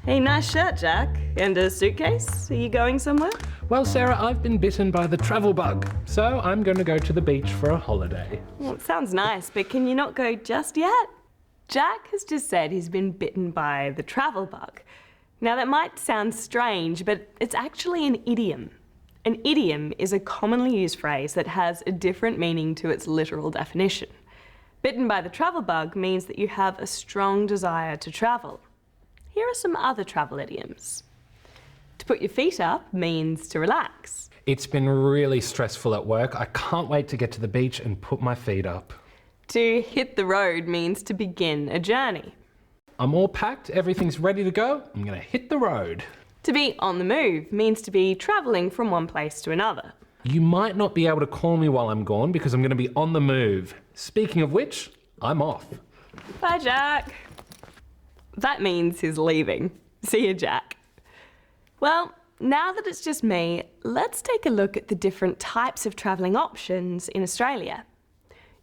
Hey, nice shirt, Jack. And a suitcase? Are you going somewhere? Well, Sarah, I've been bitten by the travel bug, so I'm going to go to the beach for a holiday. Well, it sounds nice, but can you not go just yet? Jack has just said he's been bitten by the travel bug. Now, that might sound strange, but it's actually an idiom. An idiom is a commonly used phrase that has a different meaning to its literal definition. Bitten by the travel bug means that you have a strong desire to travel. Here are some other travel idioms. To put your feet up means to relax. It's been really stressful at work. I can't wait to get to the beach and put my feet up. To hit the road means to begin a journey. I'm all packed, everything's ready to go. I'm going to hit the road. To be on the move means to be travelling from one place to another. You might not be able to call me while I'm gone because I'm going to be on the move. Speaking of which, I'm off. Bye, Jack. That means he's leaving. See you, Jack. Well, now that it's just me, let's take a look at the different types of travelling options in Australia.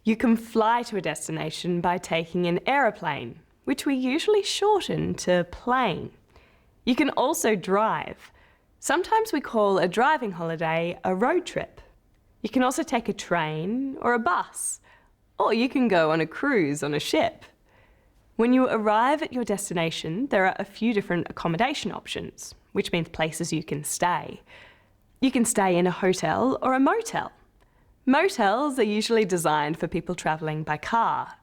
You can fly to a destination by taking an aeroplane, which we usually shorten to plane. You can also drive. Sometimes we call a driving holiday a road trip. You can also take a train or a bus, or you can go on a cruise on a ship. When you arrive at your destination, there are a few different accommodation options, which means places you can stay. You can stay in a hotel or a motel. Motels are usually designed for people travelling by car.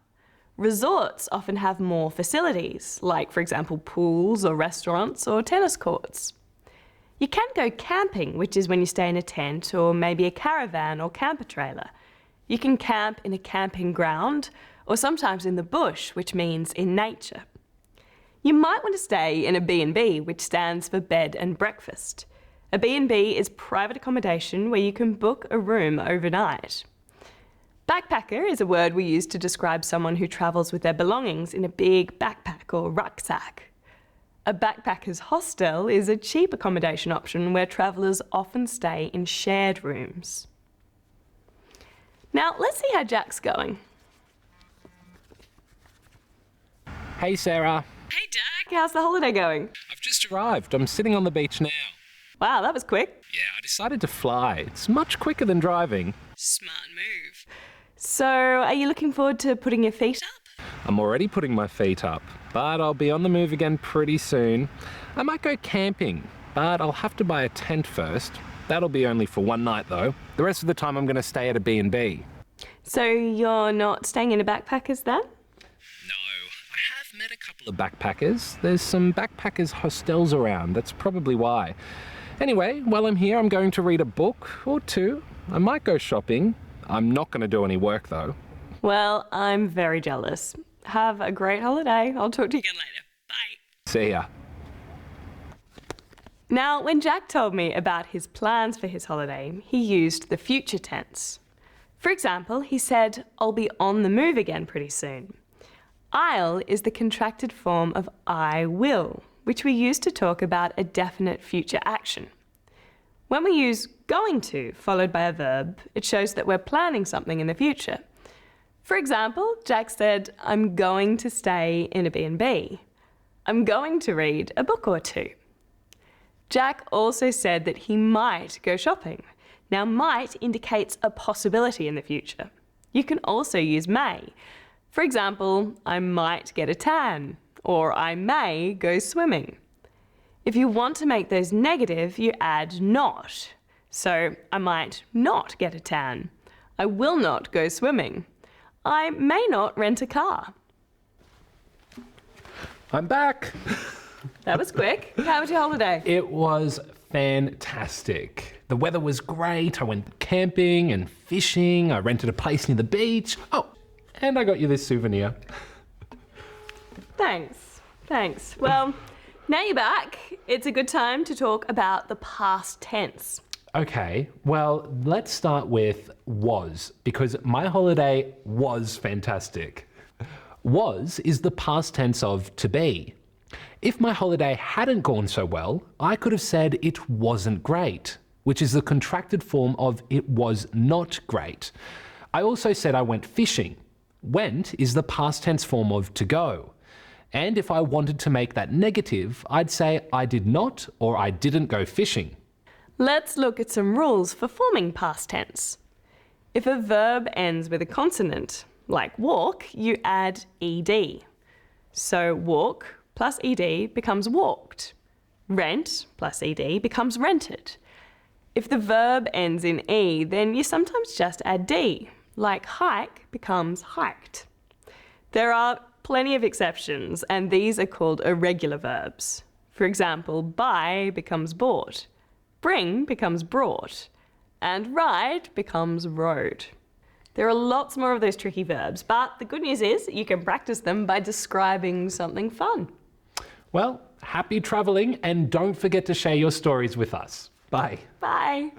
Resorts often have more facilities, like, for example, pools or restaurants or tennis courts. You can go camping, which is when you stay in a tent or maybe a caravan or camper trailer. You can camp in a camping ground or sometimes in the bush, which means in nature. You might want to stay in a B&B, which stands for bed and breakfast. A B&B is private accommodation where you can book a room overnight. Backpacker is a word we use to describe someone who travels with their belongings in a big backpack or rucksack. A backpacker's hostel is a cheap accommodation option where travellers often stay in shared rooms. Now, let's see how Jack's going. Hey, Sarah. Hey, Jack. How's the holiday going? I've just arrived. I'm sitting on the beach now. Wow, that was quick. Yeah, I decided to fly. It's much quicker than driving. Smart move. So, are you looking forward to putting your feet up? I'm already putting my feet up, but I'll be on the move again pretty soon. I might go camping, but I'll have to buy a tent first. That'll be only for one night though. The rest of the time I'm going to stay at a B&B. So you're not staying in a backpackers then? No, I have met a couple of backpackers. There's some backpackers hostels around, that's probably why. Anyway, while I'm here I'm going to read a book or two. I might go shopping. I'm not going to do any work though. Well, I'm very jealous. Have a great holiday. I'll talk to you again later. Bye. See ya. Now, when Jack told me about his plans for his holiday, he used the future tense. For example, he said, I'll be on the move again pretty soon. I'll is the contracted form of I will, which we use to talk about a definite future action. When we use going to followed by a verb, it shows that we're planning something in the future. For example, Jack said, I'm going to stay in a B&B. I'm going to read a book or two. Jack also said that he might go shopping. Now, might indicates a possibility in the future. You can also use may. For example, I might get a tan, or I may go swimming. If you want to make those negative, you add not. So, I might not get a tan. I will not go swimming. I may not rent a car. I'm back. That was quick. How was your holiday? It was fantastic. The weather was great. I went camping and fishing. I rented a place near the beach. Oh, and I got you this souvenir. Thanks. Well, now you're back. It's a good time to talk about the past tense. Okay, well, let's start with was, because my holiday was fantastic. Was is the past tense of to be. If my holiday hadn't gone so well, I could have said it wasn't great, which is the contracted form of it was not great. I also said I went fishing. Went is the past tense form of to go. And if I wanted to make that negative, I'd say I did not or I didn't go fishing. Let's look at some rules for forming past tense. If a verb ends with a consonant, like walk, you add ed. So walk plus ed becomes walked. Rent plus ed becomes rented. If the verb ends in e, then you sometimes just add d, like hike becomes hiked. There are plenty of exceptions, and these are called irregular verbs. For example, buy becomes bought, bring becomes brought, and ride becomes rode. There are lots more of those tricky verbs, but the good news is you can practice them by describing something fun. Well, happy travelling and don't forget to share your stories with us. Bye. Bye.